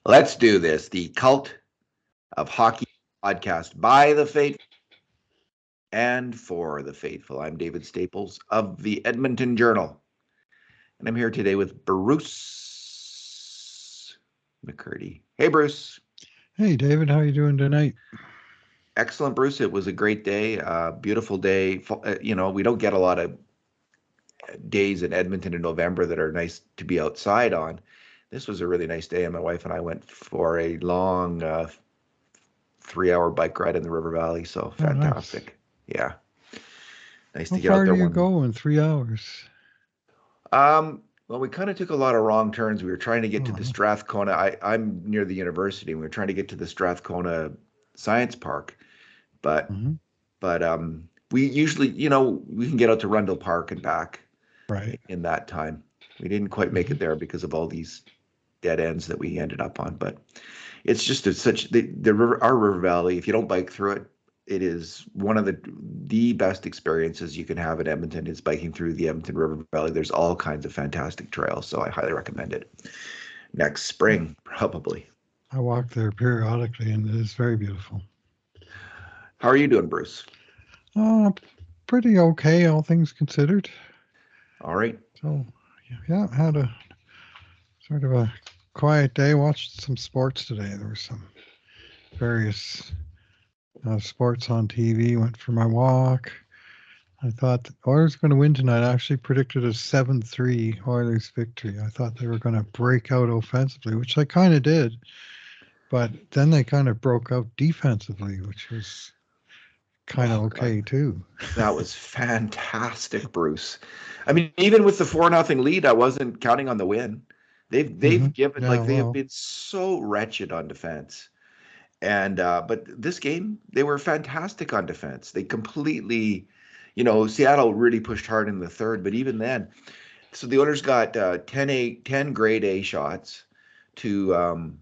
Let's do this. The Cult of Hockey podcast by the faithful and for the faithful. I'm David Staples of the Edmonton Journal, and I'm here today with Bruce McCurdy. Hey, Bruce. Hey, David, how you doing tonight? Excellent, Bruce. It was a great day, beautiful day. We don't get a lot of days in Edmonton in November that are nice to be outside on. This was a really nice day, and my wife and I went for a long 3-hour bike ride in the River Valley. So Oh, nice. fantastic. Yeah, nice How to get out far there do you one. go in 3 hours? Well, we kind of took a lot of wrong turns. We were trying to get to the Oh, Strathcona. I'm near the university, and we were trying to get to the Strathcona Science Park, but hmm we usually, we can get out to Rundle Park and back right. in that time. We didn't quite make hmm it there because of all these dead ends that we ended up on, but it's just such the river, our river valley. If you don't bike through it, it is one of the best experiences you can have in Edmonton. Is biking through the Edmonton River Valley. There's all kinds of fantastic trails, so I highly recommend it. Next spring, probably. I walk there periodically, and it is very beautiful. How are you doing, Bruce? Uh, Pretty okay, all things considered. All right. So, yeah, had a sort of a quiet day. Watched some sports today. There were some various sports on TV. Went for my walk. I thought the Oilers were going to win tonight. I actually predicted a 7-3 Oilers victory. I thought they were going to break out offensively, which they kind of did. But then they kind of broke out defensively, which was kind of Oh God, okay too. that was fantastic, Bruce. I mean, even with the 4-0 lead, I wasn't counting on the win. They've given Yeah, like they have well, been so wretched on defense. And but this game, they were fantastic on defense. They completely, Seattle really pushed hard in the third, but even then, so the Oilers got 10 grade A shots to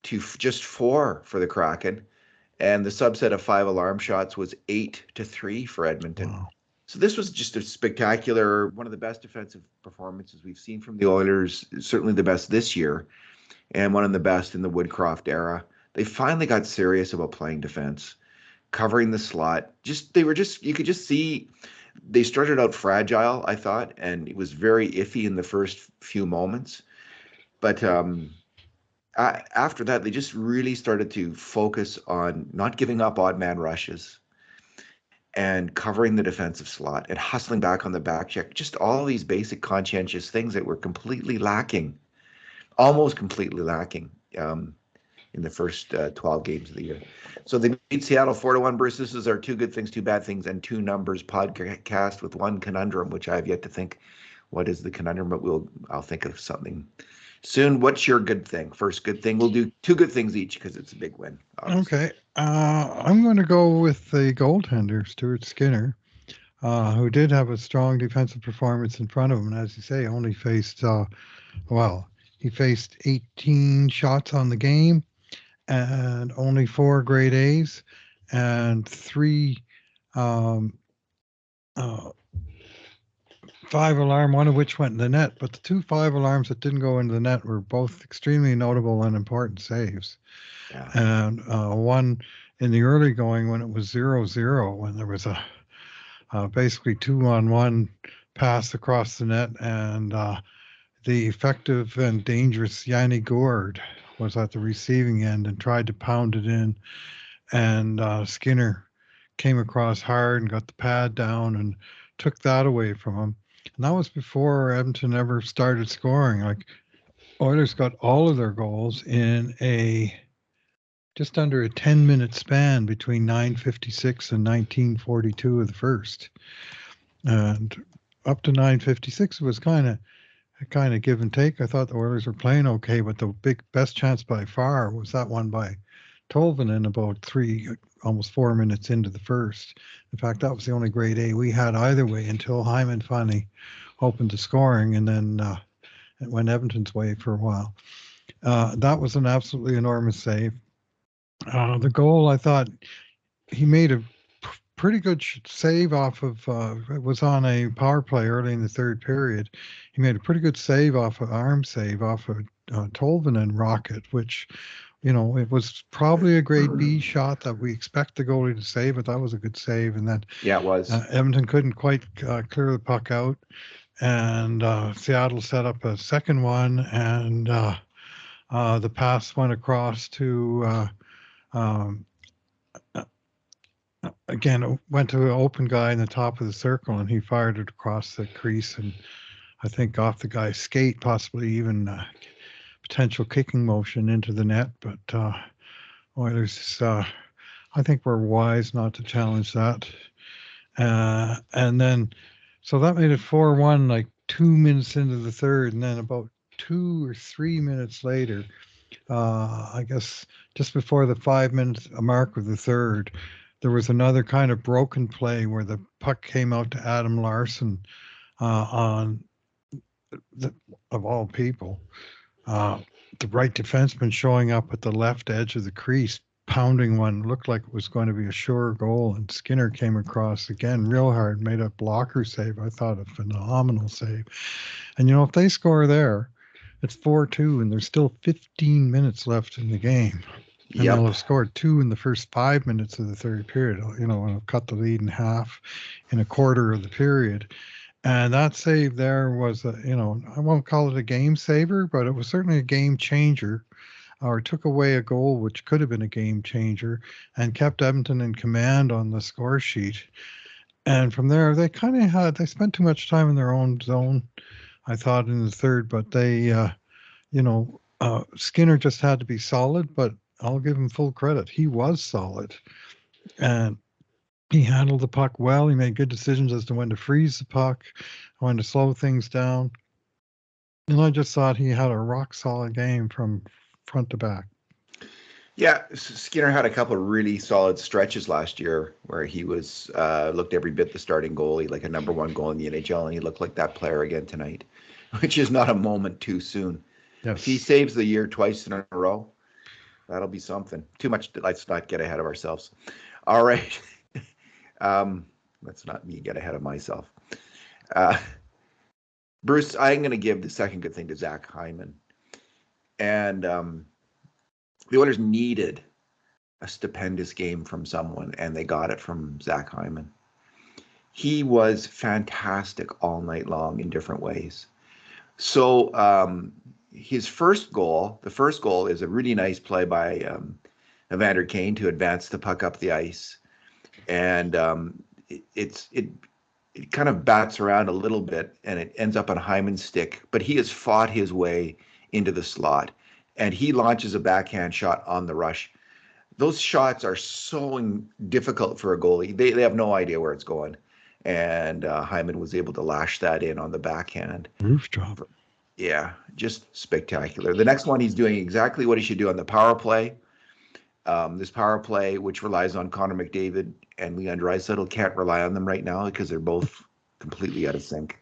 just four for the Kraken, and the subset of five alarm shots was 8-3 for Edmonton. wow. So this was just a spectacular, one of the best defensive performances we've seen from the Oilers, certainly the best this year and one of the best in the Woodcroft era. They finally got serious about playing defense, covering the slot. You could just see they started out fragile, I thought, and it was very iffy in the first few moments. But after that, they just really started to focus on not giving up odd man rushes and covering the defensive slot and hustling back on the back check. Just all these basic conscientious things that were completely lacking, almost completely lacking. In the first 12 games of the year. So they beat Seattle 4-1. Bruce, this is our two good things, two bad things, and two numbers podcast with one conundrum, which I have yet to think what is the conundrum, but I'll think of something soon. What's your good thing? First good thing. We'll do two good things each because it's a big win, obviously. Okay. I'm going to go with the goaltender, Stuart Skinner, who did have a strong defensive performance in front of him. And as you say, only faced, well, he faced 18 shots on the game and only four grade A's and three um, uh, five alarm, one of which went in the net. But the two five alarms that didn't go into the net were both extremely notable and important saves. Yeah. And one in the early going when it was 0-0, when there was a basically 2-on-1 pass across the net, and the effective and dangerous Yanni Gourde was at the receiving end and tried to pound it in, and Skinner came across hard and got the pad down and took that away from him. And that was before Edmonton ever started scoring. Like Oilers got all of their goals in a just under a 10-minute span between 9:56 and 19:42 of the first. And up to 9:56 it was kind of give and take. I thought the Oilers were playing okay, but the best chance by far was that one by Tolvanen about almost 4 minutes into the first. In fact, that was the only grade A we had either way until Hyman finally opened the scoring, and then it went Edmonton's way for a while. That was an absolutely enormous save. The goal, I thought he made a pretty good save off of, it was on a power play early in the third period. He made a pretty good save off an arm save off a Tolvanen rocket, which, it was probably a grade B shot that we expect the goalie to save, but that was a good save. And then Yeah, it was. Edmonton couldn't quite clear the puck out, and Seattle set up a second one, and the pass went across to um, again, it went to an open guy in the top of the circle, and he fired it across the crease, and I think off the guy's skate, possibly even potential kicking motion into the net. But Oilers, I think we're wise not to challenge that. And then, so that made it 4-1, like 2 minutes into the third, and then about 2 or 3 minutes later, I guess just before the 5 minute mark of the third, there was another kind of broken play where the puck came out to Adam Larson on of all people, the right defenseman showing up at the left edge of the crease, pounding one, looked like it was going to be a sure goal, and Skinner came across again real hard, made a blocker save. I thought a phenomenal save. And if they score there, it's 4-2, and there's still 15 minutes left in the game. And they'll have scored 2 in the first 5 minutes of the third period, and cut the lead in half in a quarter of the period. And that save there was, I won't call it a game saver, but it was certainly a game changer, or took away a goal which could have been a game changer, and kept Edmonton in command on the score sheet. And from there, they spent too much time in their own zone, I thought, in the third, but they, Skinner just had to be solid, but I'll give him full credit. He was solid, and he handled the puck well. He made good decisions as to when to freeze the puck, when to slow things down. And I just thought he had a rock solid game from front to back. Yeah, Skinner had a couple of really solid stretches last year where he was looked every bit the starting goalie, like a number one goal in the NHL, and he looked like that player again tonight, which is not a moment too soon. Yes. If he saves the year twice in a row, that'll be something. Too much. Let's not get ahead of ourselves. All right. Let's not me get ahead of myself. Bruce, I'm going to give the second good thing to Zach Hyman. And the Oilers needed a stupendous game from someone, and they got it from Zach Hyman. He was fantastic all night long in different ways. So his first goal, the first goal is a really nice play by Evander Kane to advance the puck up the ice. And it kind of bats around a little bit, and it ends up on Hyman's stick, but he has fought his way into the slot, and he launches a backhand shot on the rush. Those shots are so difficult for a goalie. They have no idea where it's going. And Hyman was able to lash that in on the backhand. Roof drop. Yeah, just spectacular. The next one, he's doing exactly what he should do on the power play. This power play, which relies on Connor McDavid and Leon Draisaitl, can't rely on them right now because they're both completely out of sync.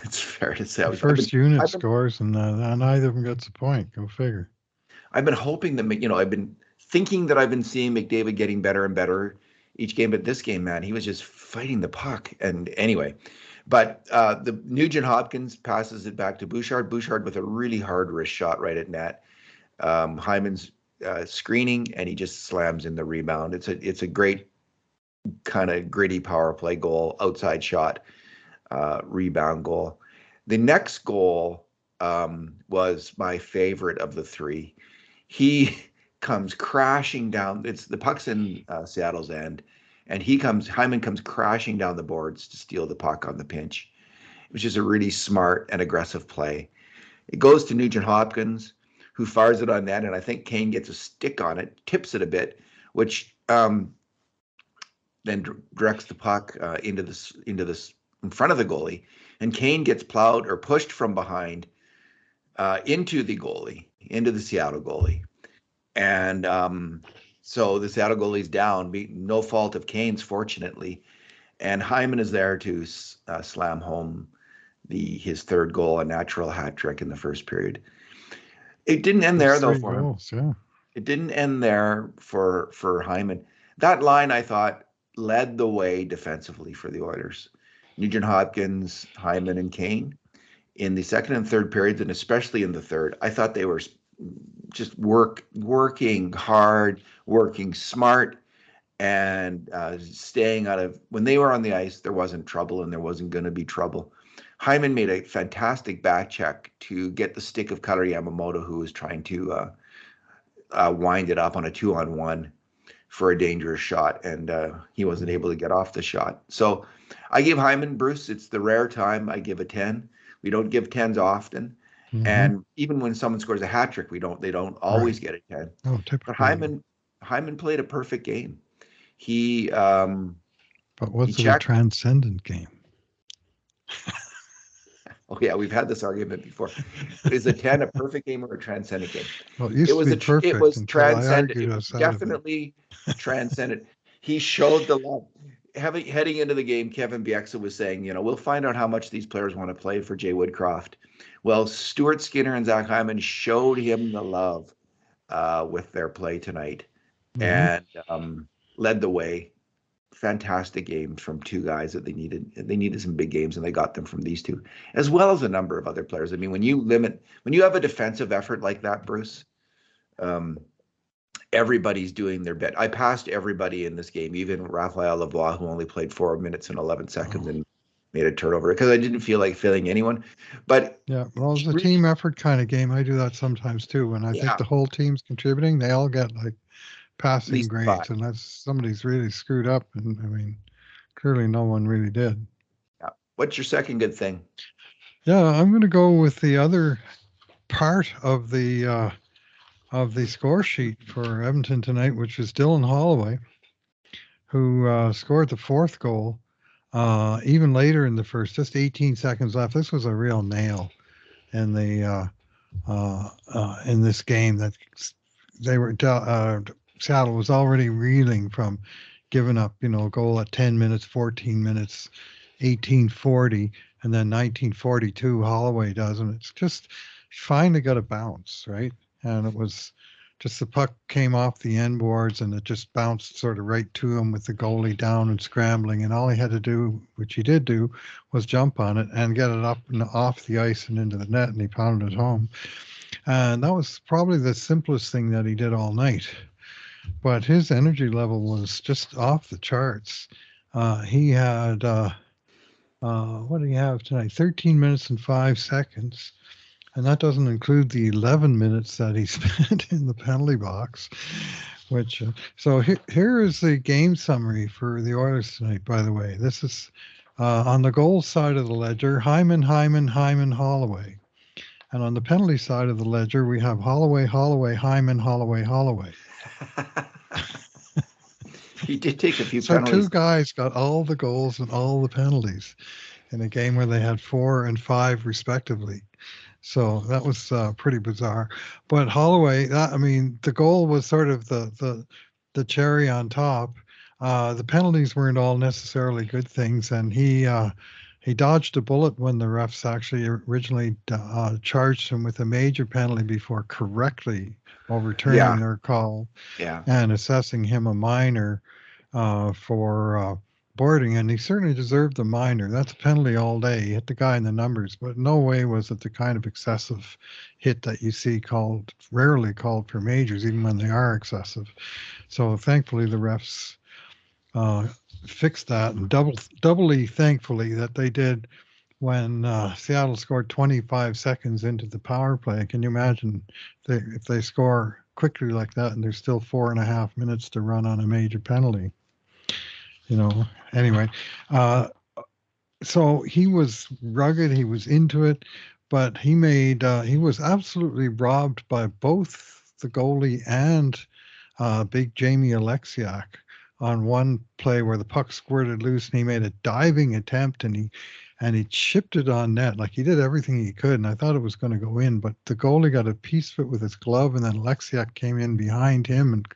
It's fair to say. The first unit scores, and neither of them gets a point. Go figure. I've been hoping that, I've been thinking that I've been seeing McDavid getting better and better each game, but this game, man, he was just fighting the puck. And anyway, but the Nugent Hopkins passes it back to Bouchard. Bouchard with a really hard wrist shot right at net. Hyman's screening, and he just slams in the rebound. It's a great kind of gritty power play goal, outside shot, rebound goal. The next goal was my favorite of the three. He comes crashing down. The puck's in Seattle's end, and Hyman comes crashing down the boards to steal the puck on the pinch, which is a really smart and aggressive play. It goes to Nugent Hopkins, who fires it on net, and I think Kane gets a stick on it, tips it a bit, which then directs the puck into this in front of the goalie, and Kane gets plowed or pushed from behind into the Seattle goalie, and so the Seattle goalie's down, no fault of Kane's, fortunately, and Hyman is there to slam home his third goal, a natural hat trick in the first period. It didn't end there, though, for him. Yeah. It didn't end there for Hyman. That line, I thought, led the way defensively for the Oilers. Nugent Hopkins, Hyman, and Kane. in the second and third periods, and especially in the third. I thought they were just working hard, working smart, and staying out of, when they were on the ice, there wasn't trouble and there wasn't going to be trouble. Hyman made a fantastic back check to get the stick of Kailer Yamamoto, who was trying to wind it up on a 2-on-1 for a dangerous shot, and he wasn't able to get off the shot. So I give Hyman, Bruce, it's the rare time I give a 10. We don't give 10s often. Mm-hmm. And even when someone scores a hat trick, they don't always get a 10. Oh, typically. But Hyman played a perfect game. He but what's a transcendent game? Oh yeah, we've had this argument before. Is a 10 a perfect game or a transcendent game? Well, it was perfect. It was transcendent. It was definitely transcendent. He showed the love. Heading into the game, Kevin Bieksa was saying, we'll find out how much these players want to play for Jay Woodcroft. Well, Stuart Skinner and Zach Hyman showed him the love with their play tonight, and led the way. Fantastic games from two guys that they needed. They needed some big games, and they got them from these two, as well as a number of other players. I mean, when you have a defensive effort like that, Bruce, everybody's doing their bit. I passed everybody in this game, even Raphael Lavoie, who only played 4 minutes and 11 seconds and made a turnover, because I didn't feel like failing anyone. But yeah, well, it's a team effort kind of game. I do that sometimes too. When I think the whole team's contributing, they all get like passing grades, unless somebody's really screwed up, and I mean, clearly no one really did. Yeah. What's your second good thing? Yeah, I'm going to go with the other part of the score sheet for Edmonton tonight, which is Dylan Holloway, who scored the fourth goal even later in the first, just 18 seconds left. This was a real nail in the in this game that they were. Seattle was already reeling from giving up, a goal at 10 minutes, 14 minutes, 18:40, and then 19:42, Holloway does, and it's just finally got a bounce, right? And it was just the puck came off the end boards and it just bounced sort of right to him with the goalie down and scrambling, and all he had to do, which he did do, was jump on it and get it up and off the ice and into the net, and he pounded it home. And that was probably the simplest thing that he did all night. But his energy level was just off the charts. He had, what did he have tonight? 13 minutes and 5 seconds. And that doesn't include the 11 minutes that he spent in the penalty box. So here is the game summary for the Oilers tonight, by the way. This is on the goal side of the ledger, Hyman, Holloway. And on the penalty side of the ledger, we have Holloway, Hyman, Holloway. He did take a few penalties. So two guys got all the goals and all the penalties in a game where they had 4 and 5 respectively. So that was pretty bizarre. But Holloway, the goal was sort of the cherry on top. The penalties weren't all necessarily good things, and he dodged a bullet when the refs actually originally charged him with a major penalty before correctly overturning their call and assessing him a minor for boarding, and he certainly deserved the minor. That's a penalty all day. He hit the guy in the numbers, but no way was it the kind of excessive hit that you see rarely called for majors, even when they are excessive. So thankfully the refs fixed that, and doubly thankfully that they did when Seattle scored 25 seconds into the power play. Can you imagine if they score quickly like that and there's still 4.5 minutes to run on a major penalty? Anyway, so he was rugged, he was into it, but he was absolutely robbed by both the goalie and big Jamie Alexiak on one play where the puck squirted loose and he made a diving attempt and he chipped it on net. Like, he did everything he could, and I thought it was going to go in, but the goalie got a piece of it with his glove, and then Alexiak came in behind him and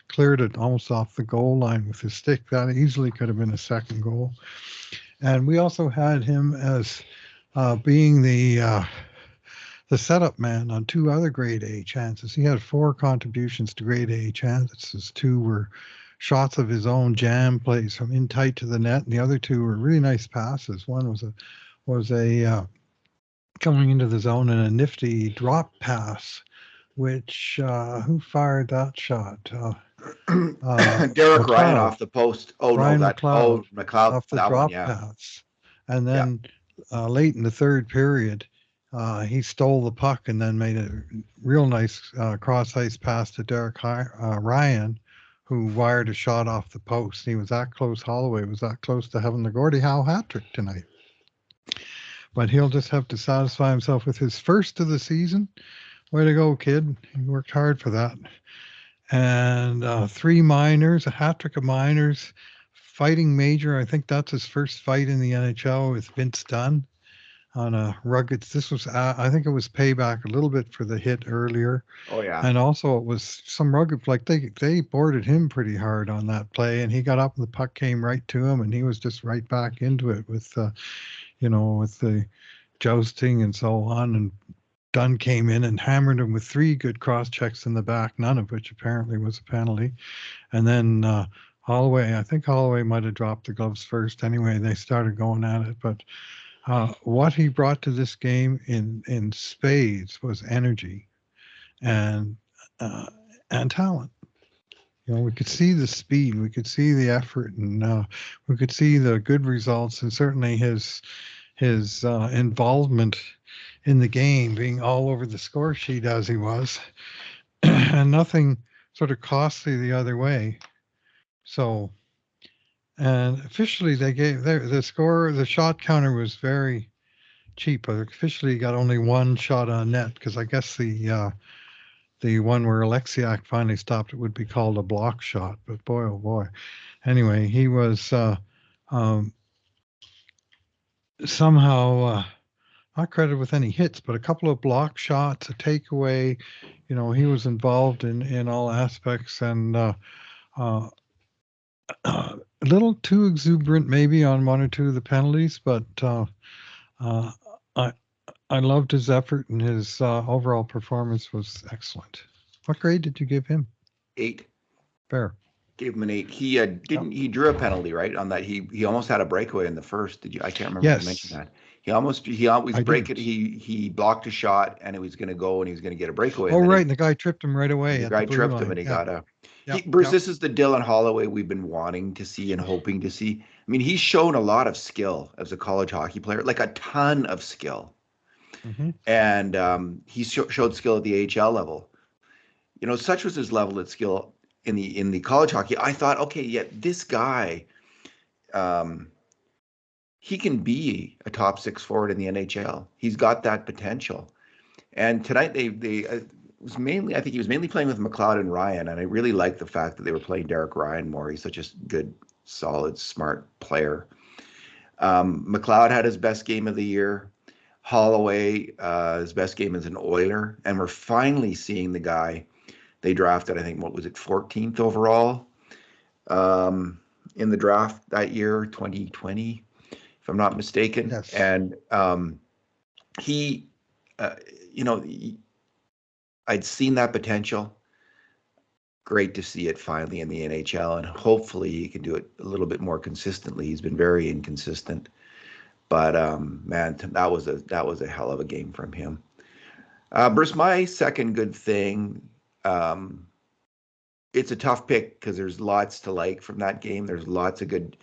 cleared it almost off the goal line with his stick. That easily could have been a second goal. And we also had him as being the setup man on 2 other grade A chances. He had 4 contributions to grade A chances. 2 were shots of his own jam plays from in tight to the net, and the other 2 were really nice passes. One was a coming into the zone and a nifty drop pass, which who fired that shot? Derek Ryan McLeod. off the post. Oh no, Ryan that McLeod McLeod, off the that one, drop yeah, pass. And yeah. then late in the third period, he stole the puck and then made a real nice cross ice pass to Ryan, who wired a shot off the post. He was that close. Holloway was that close to having the Gordie Howe hat trick tonight. But he'll just have to satisfy himself with his first of the season. Way to go, kid. He worked hard for that. And 3 minors, a hat trick of minors, fighting major. I think that's his first fight in the NHL with Vince Dunn on a rugged. This was, I think it was payback a little bit for the hit earlier. Oh yeah. And also it was some rugged, like they boarded him pretty hard on that play, and he got up and the puck came right to him and he was just right back into it with, with the jousting and so on. And Dunn came in and hammered him with 3 good cross checks in the back, none of which apparently was a penalty. And then Holloway, I think Holloway might have dropped the gloves first. Anyway, they started going at it. But what he brought to this game in spades was energy and uh, and talent. We could see the speed, we could see the effort, and we could see the good results, and certainly his involvement in the game, being all over the score sheet as he was, and nothing sort of costly the other way. So, and officially they gave the score, the shot counter was very cheap. Officially got only 1 shot on net because I guess the one where Alexiak finally stopped it would be called a block shot. But boy, oh boy. Anyway, he was um, somehow not credited with any hits, but a couple of block shots, a takeaway. He was involved in all aspects, and uh, a little too exuberant maybe on 1 or 2 of the penalties, but uh, I I loved his effort, and his overall performance was excellent. What grade did you give him? 8. Fair. Gave him an 8. He didn't. He drew a penalty right on that. He almost had a breakaway in the first. Did you? I can't remember if you mentioned Yes, that. He always I break did. it. He blocked a shot and it was going to go and he was going to get a breakaway Oh, and then right. And the guy tripped him right away the at the guy blue tripped him line. and he Yeah, got a. yeah, Bruce, yeah. this is the Dylan Holloway we've been wanting to see and hoping to see. I mean, he's shown a lot of skill as a college hockey player, like a ton of skill, Hmm. and he showed skill at the AHL level. Such was his level of skill in the college hockey. I thought, okay, yeah, this guy, um, he can be a top 6 forward in the NHL. He's got that potential. And tonight they was mainly, I think he was mainly playing with McLeod and Ryan, and I really like the fact that they were playing Derek Ryan more. He's such a good, solid, smart player. McLeod had his best game of the year. Holloway, his best game as an Oiler, and we're finally seeing the guy they drafted. I think what was it, 14th overall in the draft that year, 2020, if I'm not mistaken. Yes. And he, you know, I'd seen that potential. Great to see it finally in the NHL, and hopefully he can do it a little bit more consistently. He's been very inconsistent, but man, that was a hell of a game from him. Bruce, my second good thing. It's a tough pick because there's lots to like from that game. There's lots of good.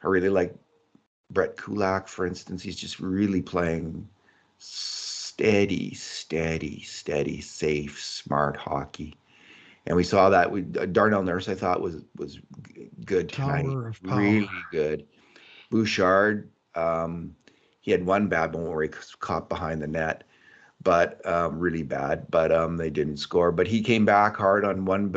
I really like Brett Kulak, for instance. He's just really playing steady, safe, smart hockey. And we saw that with Darnell Nurse. I thought was good tonight. Tower of power. Really good. Bouchard. He had one bad one where he caught behind the net, but really bad. But they didn't score. But he came back hard on one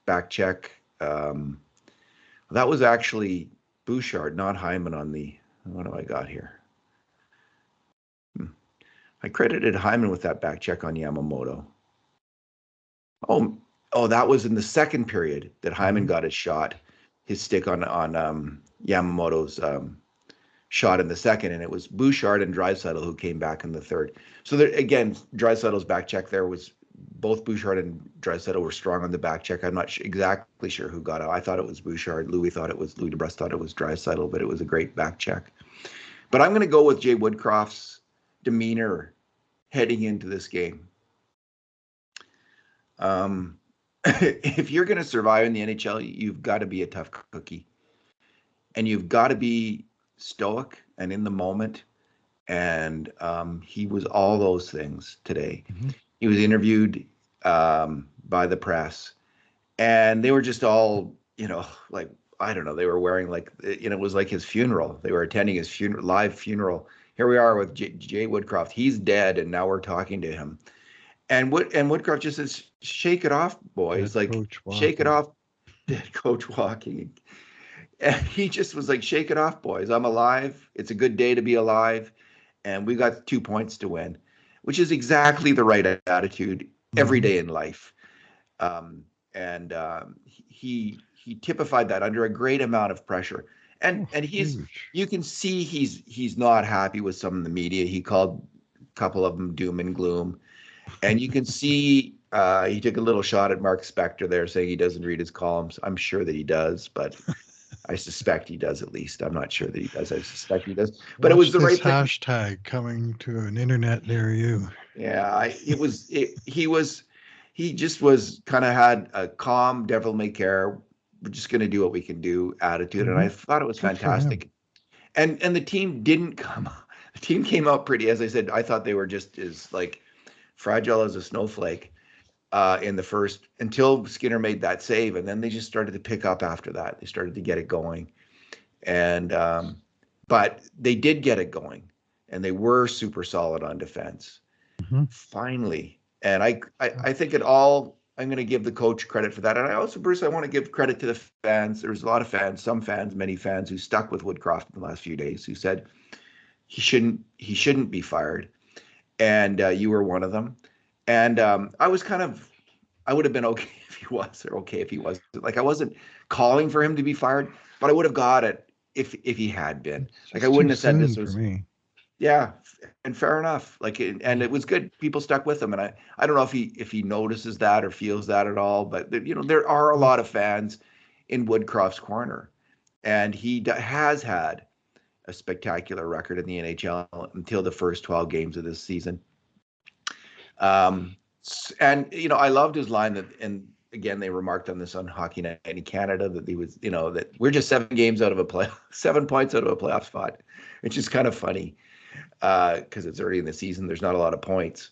back check. That was actually Bouchard, not Hyman on the. What do I got here? I credited Hyman with that back check on Yamamoto. Oh, that was in the second period that Hyman got his shot, his stick on Yamamoto's shot in the second, and it was Bouchard and Draisaitl who came back in the third. So there, again, Draisaitl's back check there was both Bouchard and Draisaitl were strong on the back check. I'm not exactly sure who got out. I thought it was Bouchard. Louis DeBrusk thought it was Draisaitl, but it was a great back check. But I'm going to go with Jay Woodcroft's demeanor heading into this game. If you're going to survive in the NHL, you've got to be a tough cookie, and you've got to be stoic and in the moment. And he was all those things today. Mm-hmm. He was interviewed by the press, and they were just all, like, I don't know, they were wearing like, it was like his funeral. They were attending his live funeral. Here we are with Jay Woodcroft. He's dead, and now we're talking to him. And Woodcroft just says, "Shake it off, boys. Like, shake it off, dead coach walking." And he just was like, "Shake it off, boys. I'm alive. It's a good day to be alive. And we got 2 points to win," which is exactly the right attitude every day in life. He typified that under a great amount of pressure. And you can see he's not happy with some of the media. He called a couple of them doom and gloom. And you can see he took a little shot at Mark Spector there, saying he doesn't read his columns. I'm sure that he does, but I suspect he does at least. I'm not sure that he does. I suspect he does. But it was the right thing. Hashtag coming to an internet near you. Yeah, he just was kind of had a calm, devil may care, we're just going to do what we can do attitude. Mm-hmm. And I thought it was fantastic. And the team didn't come. The team came out pretty, as I said, I thought they were just as like fragile as a snowflake in the first, until Skinner made that save, and then they just started to pick up after that. They started to get it going, and but they did get it going, and they were super solid on defense. Mm-hmm. Finally, and I think it all. I'm going to give the coach credit for that, and I also, Bruce, I want to give credit to the fans. There's a lot of fans, many fans who stuck with Woodcroft in the last few days, who said he shouldn't be fired. And you were one of them. And I would have been okay if he was, or okay if he wasn't. Like, I wasn't calling for him to be fired, but I would have got it if he had been. Like, I wouldn't have said this was me. Yeah, and fair enough. Like, and it was good. People stuck with him, and I don't know if he notices that or feels that at all. But there are a lot of fans in Woodcroft's corner, and he has had a spectacular record in the NHL until the first 12 games of this season. And I loved his line that, and again, they remarked on this on Hockey Night in Canada, that he was, that we're just 7 points out of a playoff spot, which is kind of funny because it's early in the season. There's not a lot of points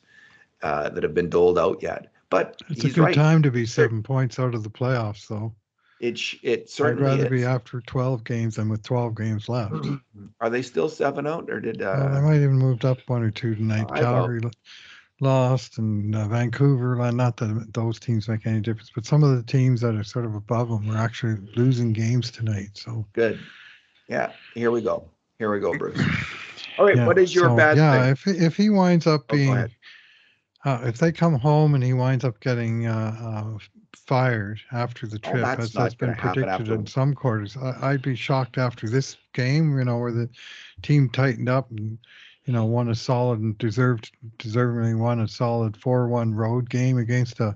that have been doled out yet, but it's a good time to be 7 points out of the playoffs, though. It certainly I'd rather be after 12 games than with 12 games left. Are they still 7 out, or did? Well, they might even moved up 1 or 2 tonight. Calgary lost, and Vancouver. Not that those teams make any difference, but some of the teams that are sort of above them are actually losing games tonight. So good. Yeah, here we go, Bruce. All right, what is your bad thing? If he winds up being, if they come home and he winds up getting fired after the trip, as that's been predicted in some quarters, I'd be shocked after this game, where the team tightened up and, won a solid and deservingly won a solid 4-1 road game against a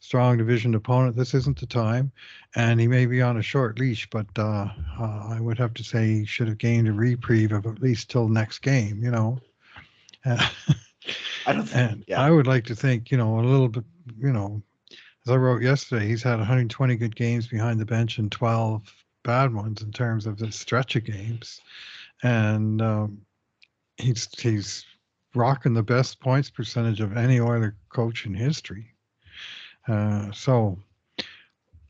strong division opponent. This isn't the time, and he may be on a short leash, but I would have to say he should have gained a reprieve of at least till next game, I would like to think, a little bit, as I wrote yesterday, he's had 120 good games behind the bench and 12 bad ones in terms of the stretch of games. And he's rocking the best points percentage of any Oiler coach in history. So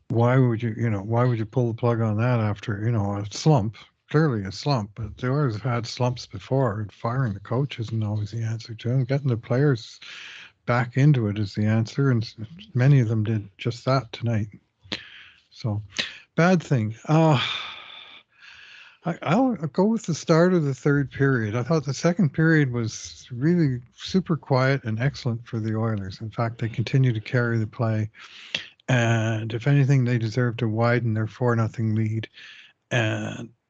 why would you pull the plug on that after, a slump? Clearly a slump, but the Oilers have had slumps before, and firing the coach isn't always the answer to them. Getting the players back into it is the answer, and many of them did just that tonight. So, bad thing. I'll go with the start of the third period. I thought the second period was really super quiet and excellent for the Oilers. In fact, they continue to carry the play, and if anything, they deserve to widen their 4-0 lead.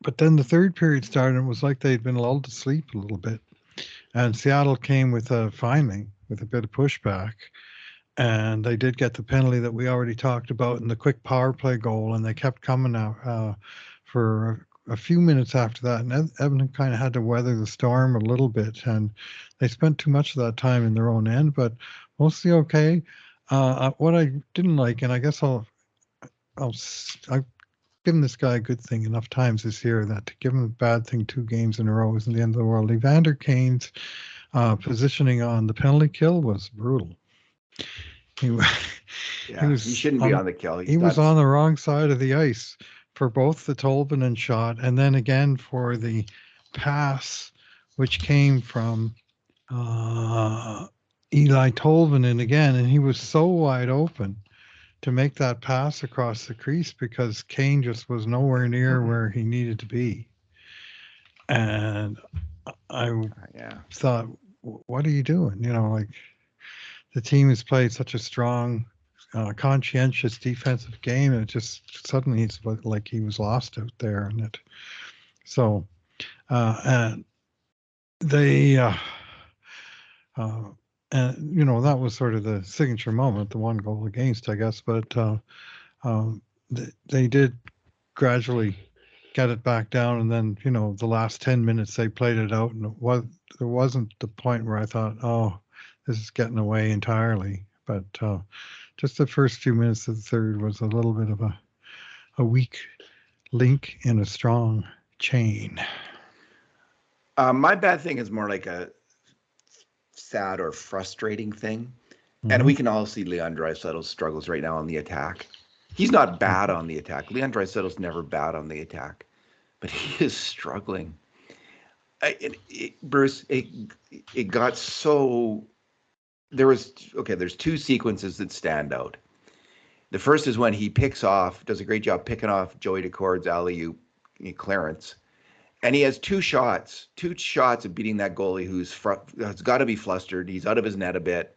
But then the third period started, and it was like they'd been lulled to sleep a little bit. And Seattle came finally with a bit of pushback, and they did get the penalty that we already talked about in the quick power play goal, and they kept coming out for a few minutes after that, and Edmonton kind of had to weather the storm a little bit, and they spent too much of that time in their own end, but mostly okay. What I didn't like, and I guess I've given this guy a good thing enough times this year that to give him a bad thing 2 games in a row isn't the end of the world. Evander Kane's positioning on the penalty kill was brutal. He, he shouldn't be on the kill. He was on the wrong side of the ice for both the Tolvanen shot and then again for the pass, which came from Eli Tolvanen again, and he was so wide open to make that pass across the crease because Kane just was nowhere near where he needed to be. And I thought, what are you doing? Like the team has played such a strong, conscientious defensive game, and it just suddenly it's like he was lost out there. And they, and that was sort of the signature moment, the 1 goal against, I guess. But they did gradually get it back down, and then the last 10 minutes they played it out, and there wasn't the point where I thought, oh, this is getting away entirely. But just the first few minutes of the third was a little bit of a weak link in a strong chain. My bad thing is more like a sad or frustrating thing. And we can all see Leon Draisaitl's struggles right now on the attack. He's not bad on the attack. Leon Draisaitl's never bad on the attack, but he is struggling. Bruce, it got so... there's 2 sequences that stand out. The first is when he does a great job picking off Joey Decord's alley-oop clearance. And he has 2 shots of beating that goalie has got to be flustered. He's out of his net a bit.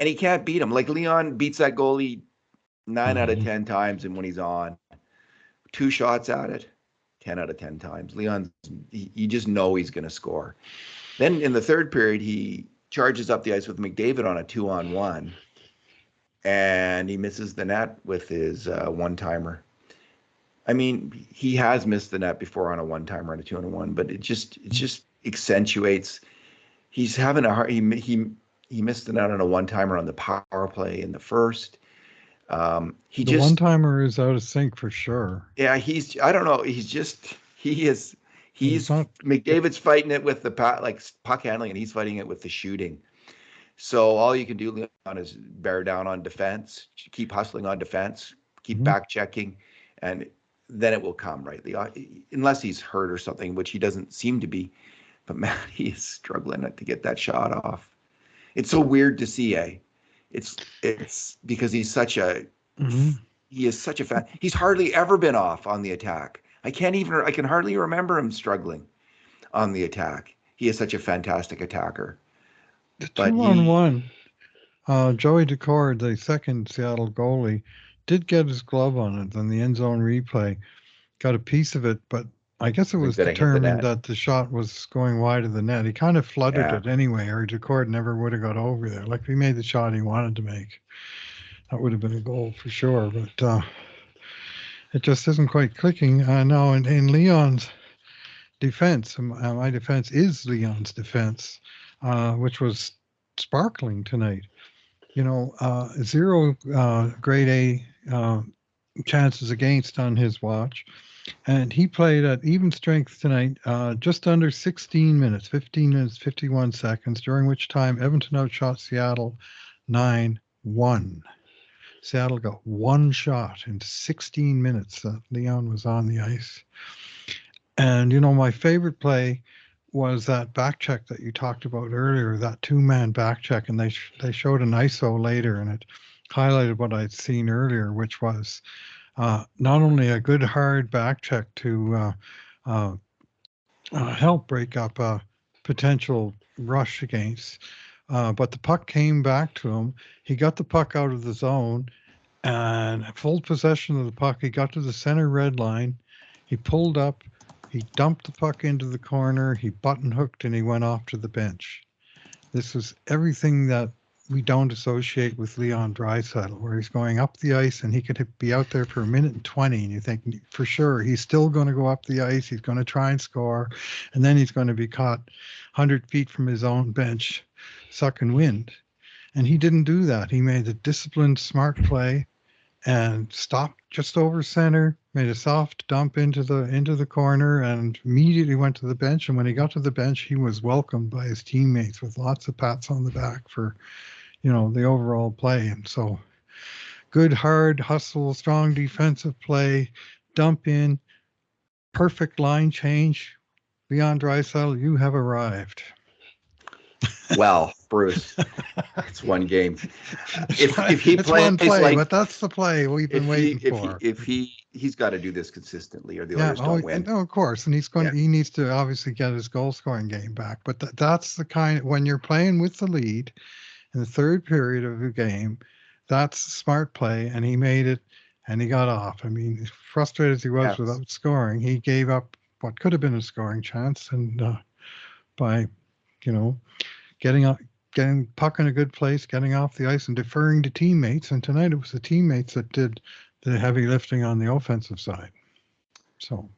And he can't beat him. Like Leon beats that goalie 9 out of 10 times, and when he's on, 2 shots at it, 10 out of 10 times. Leon, you just know he's going to score. Then in the third period, he charges up the ice with McDavid on a 2-on-1, and he misses the net with his one-timer. I mean, he has missed the net before on a one-timer and a 2-on-1, but it just accentuates. He's having a hard. He missed the net on a one-timer on the power play in the first. The one-timer is out of sync for sure. Yeah, I don't know. He's McDavid's fighting it with the puck handling, and he's fighting it with the shooting. So all you can do, Leon, is bear down on defense, keep hustling on defense, keep back checking, and then it will come, right? Unless he's hurt or something, which he doesn't seem to be. But man, he is struggling to get that shot off. It's so weird to see, It's because he's such a he is such a fan. He's hardly ever been off on the attack. I can hardly remember him struggling on the attack. He is such a fantastic attacker. The 2-on-1, Joey Decord, the second Seattle goalie, did get his glove on it on the end zone replay. Got a piece of it, but I guess it was determined that the shot was going wide of the net. He kind of flooded it anyway, or Decord never would have got over there. Like, if he made the shot he wanted to make, that would have been a goal for sure. But it just isn't quite clicking. No, in Leon's defense, my defense is Leon's defense, which was sparkling tonight. 0 grade A chances against on his watch. And he played at even strength tonight, just under 16 minutes, 15 minutes, 51 seconds, during which time Edmonton outshot Seattle 9-1. Seattle got 1 shot in 16 minutes that Leon was on the ice. And, my favorite play was that back check that you talked about earlier, that 2-man back check. And they showed an ISO later, and it highlighted what I'd seen earlier, which was not only a good hard back check to help break up a potential rush against, but the puck came back to him. He got the puck out of the zone and full possession of the puck. He got to the center red line. He pulled up. He dumped the puck into the corner. He button hooked, and he went off to the bench. This was everything that we don't associate with Leon Draisaitl, where he's going up the ice and he could be out there for 1:20, and you think for sure he's still going to go up the ice, he's going to try and score, and then he's going to be caught 100 feet from his own bench sucking wind. And he didn't do that. He made a disciplined, smart play and stopped just over center, made a soft dump into the corner, and immediately went to the bench. And when he got to the bench, he was welcomed by his teammates with lots of pats on the back for, the overall play. And so good, hard hustle, strong defensive play, dump in, perfect line change. Leon Draisaitl, you have arrived. Well, Bruce, it's one game. If he it's plays one play, like, but that's the play we've been waiting for. He's got to do this consistently, or the Oilers don't win. No, of course, and he needs to obviously get his goal scoring game back. But that's the kind, when you're playing with the lead in the third period of the game, that's smart play, and he made it, and he got off. I mean, frustrated as he was without scoring, he gave up what could have been a scoring chance, and by getting puck in a good place, getting off the ice and deferring to teammates. And tonight it was the teammates that did the heavy lifting on the offensive side. So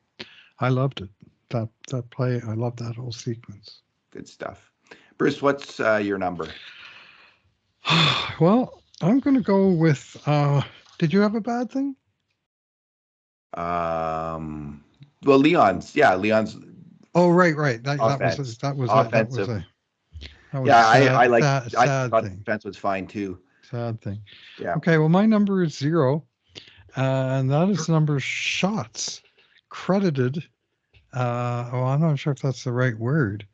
I loved it. That play, I loved that whole sequence. Good stuff. Bruce, what's your number? Well, I'm going to go with, did you have a bad thing? Well, Leon's. Oh, right. That was offensive. I thought the defense was fine too. Sad thing. Yeah. Okay, well, my number is 0, and that is the number of shots credited. I'm not sure if that's the right word.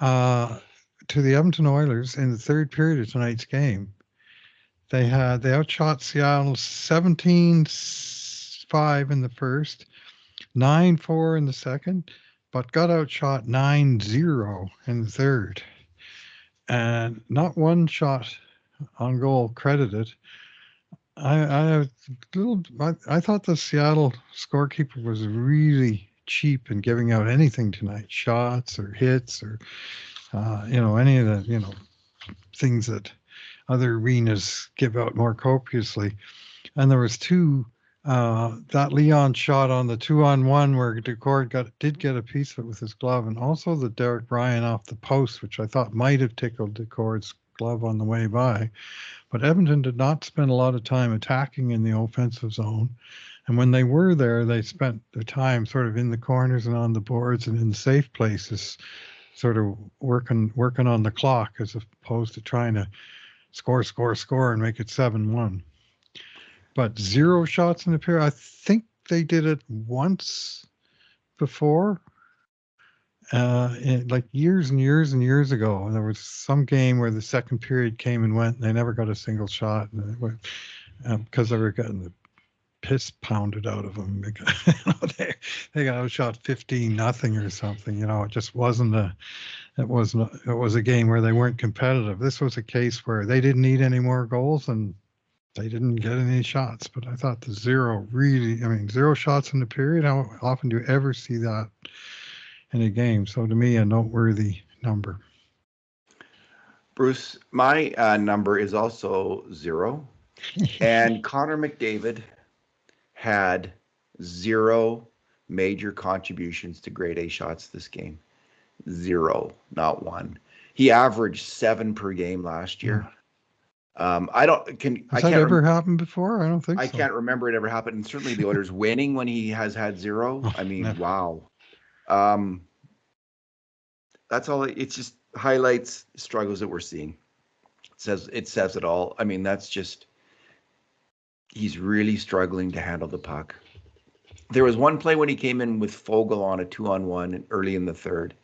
To the Edmonton Oilers in the third period of tonight's game. They outshot Seattle 17-5 in the first, 9-4 in the second, but got outshot 9-0 in the third. And not one shot on goal credited. I thought the Seattle scorekeeper was really cheap in giving out anything tonight, shots or hits or any of the things that other arenas give out more copiously. And there was two. That Leon shot on the 2-on-1 where Decord did get a piece of it with his glove, and also the Derek Bryan off the post, which I thought might have tickled Decord's glove on the way by. But Edmonton did not spend a lot of time attacking in the offensive zone. And when they were there, they spent their time sort of in the corners and on the boards and in safe places, sort of working on the clock as opposed to trying to score and make it 7-1. But 0 shots in the period. I think they did it once before, like years and years and years ago. And there was some game where the second period came and went, and they never got a single shot, because they were getting the piss pounded out of them. They got outshot 15-0 or something. It just wasn't it was a game where they weren't competitive. This was a case where they didn't need any more goals, and they didn't get any shots. But I thought the 0 shots in the period, how often do you ever see that in a game? So to me, a noteworthy number. Bruce, my number is also 0. And Connor McDavid had 0 major contributions to grade A shots this game. 0, not 1. He averaged 7 per game last year. Has that ever happened before? I don't think so. I can't remember it ever happened. And certainly the Oilers winning when he has had 0. Wow. That's all. It's just highlights struggles that we're seeing. It says it all. That's just, he's really struggling to handle the puck. There was one play when he came in with Fogle on a 2-on-1 early in the third,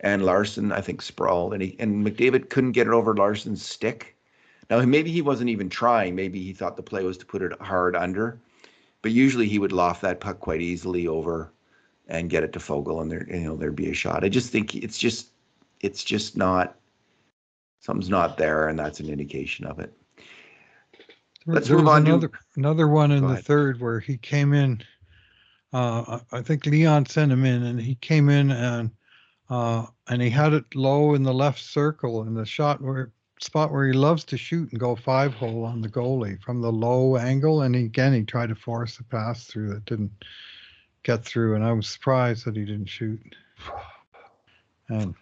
and Larson, I think, sprawled, and McDavid couldn't get it over Larson's stick. Now, maybe he wasn't even trying. Maybe he thought the play was to put it hard under, but usually he would loft that puck quite easily over and get it to Fogle, and there'd be a shot. I just think it's just not, something's not there, and that's an indication of it. Let's move on. Another one in the third where he came in. I think Leon sent him in, and he came in and he had it low in the left circle, and the shot where spot where he loves to shoot and go 5-hole on the goalie from the low angle, and he tried to force a pass through that didn't get through, and I was surprised that he didn't shoot. And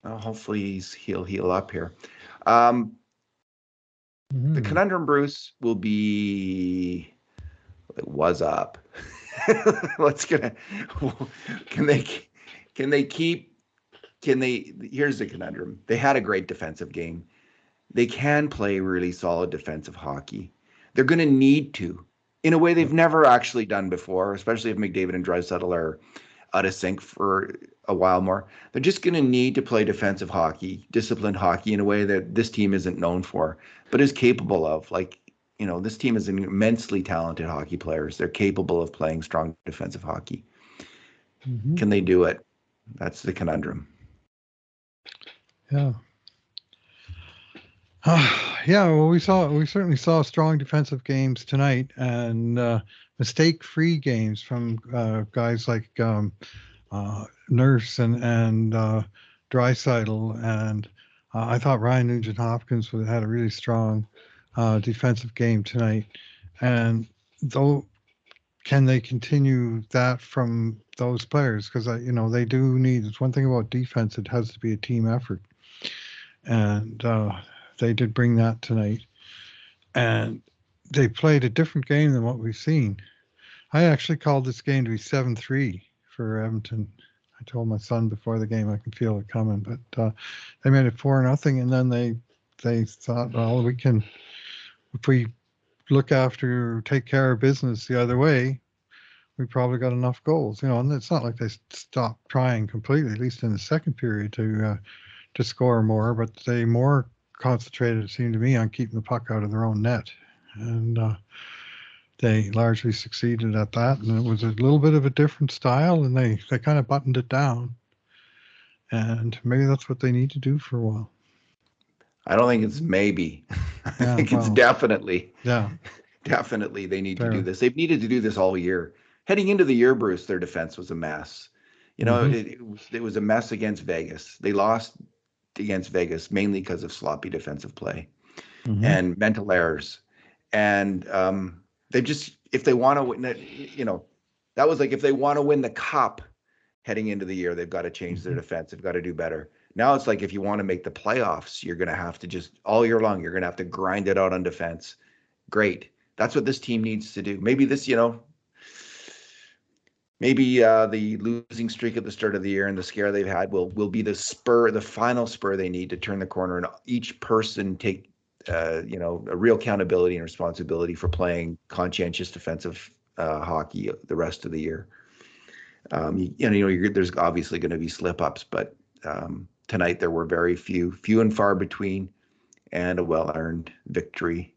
hopefully he'll heal up here. The Conundrum, Bruce, will be. It was up. Can they keep? Here's the conundrum. They had a great defensive game. They can play really solid defensive hockey. They're going to need to, in a way they've never actually done before, especially if McDavid and Draisaitl are out of sync for a while more. They're just going to need to play defensive hockey, disciplined hockey in a way that this team isn't known for, but is capable of. Like, this team is immensely talented hockey players. They're capable of playing strong defensive hockey. Can they do it? That's the conundrum. Yeah. Well, we certainly saw strong defensive games tonight, and mistake-free games from guys like Nurse and Draisaitl, and I thought Ryan Nugent-Hopkins had a really strong defensive game tonight. And can they continue that from those players? Because they do need. It's one thing about defense; it has to be a team effort, and they did bring that tonight. And they played a different game than what we've seen. I actually called this game to be 7-3 for Edmonton. I told my son before the game I could feel it coming, but they made it 4-0, and then they thought, well, we can, if we take care of business the other way, we probably got enough goals, and it's not like they stopped trying completely, at least in the second period, to score more, but they more concentrated, it seemed to me, on keeping the puck out of their own net. And they largely succeeded at that. And it was a little bit of a different style, and they kind of buttoned it down. And maybe that's what they need to do for a while. I don't think it's maybe. I think it's definitely. Yeah. Definitely they need to do this. They've needed to do this all year. Heading into the year, Bruce, their defense was a mess. It was a mess against Vegas. They lost against Vegas mainly because of sloppy defensive play and mental errors. And they just, if they want to win it, that was like, if they want to win the cup heading into the year, they've got to change their defense. They've got to do better. Now it's like, if you want to make the playoffs, you're going to have to just all year long, you're going to have to grind it out on defense. Great. That's what this team needs to do. Maybe this, maybe the losing streak at the start of the year and the scare they've had will be the final spur they need to turn the corner, and each person take, a real accountability and responsibility for playing conscientious defensive hockey the rest of the year. There's obviously going to be slip-ups, but tonight there were very few and far between, and a well-earned victory,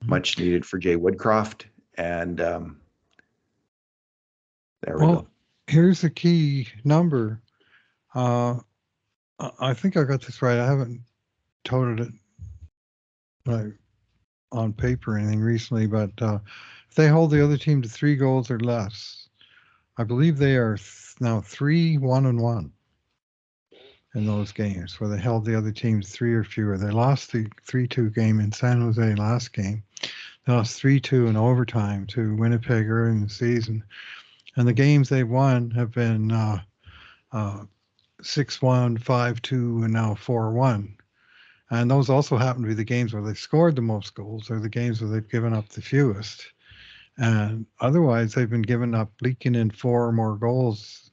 much needed for Jay Woodcroft. And there we go. Here's the key number. I think I got this right. I haven't toted it on paper or anything recently, but if they hold the other team to 3 goals or less, I believe they are now 3-1-1 in those games where they held the other team to 3 or fewer. They lost the 3-2 game in San Jose last game. They lost 3-2 in overtime to Winnipeg early in the season. And the games they've won have been 6-1, 5-2, and now 4-1. And those also happen to be the games where they've scored the most goals, or the games where they've given up the fewest. And otherwise, they've been giving up, leaking in 4 or more goals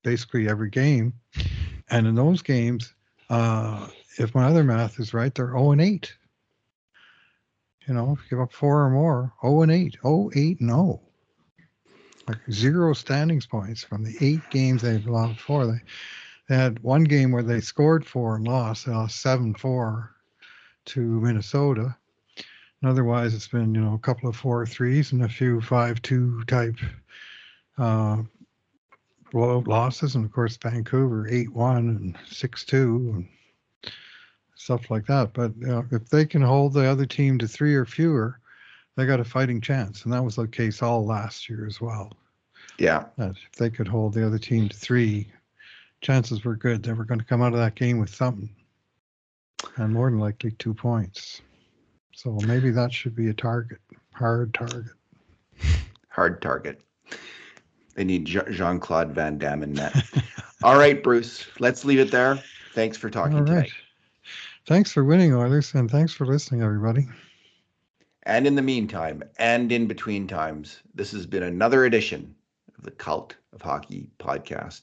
basically every game. And in those games, if my other math is right, they're 0-8. If you give up 4 or more, 0-8, 0-8-0. Like 0 standings points from the 8 games they've lost before. They had one game where they scored 4 and lost. They lost 7-4 to Minnesota. And otherwise, it's been, a couple of 4-3s and a few 5-2 type blowout losses. And of course, Vancouver 8-1 and 6-2 and stuff like that. But if they can hold the other team to 3 or fewer, they got a fighting chance. And that was the case all last year as well. Yeah. That if they could hold the other team to 3, chances were good they were going to come out of that game with something. and more than likely 2 points. So maybe that should be a target, hard target. Hard target. They need Jean-Claude Van Damme in net. All right, Bruce, let's leave it there. Thanks for talking tonight. Thanks for winning, Oilers, and thanks for listening, everybody. And in the meantime, and in between times, this has been another edition of the Cult of Hockey podcast.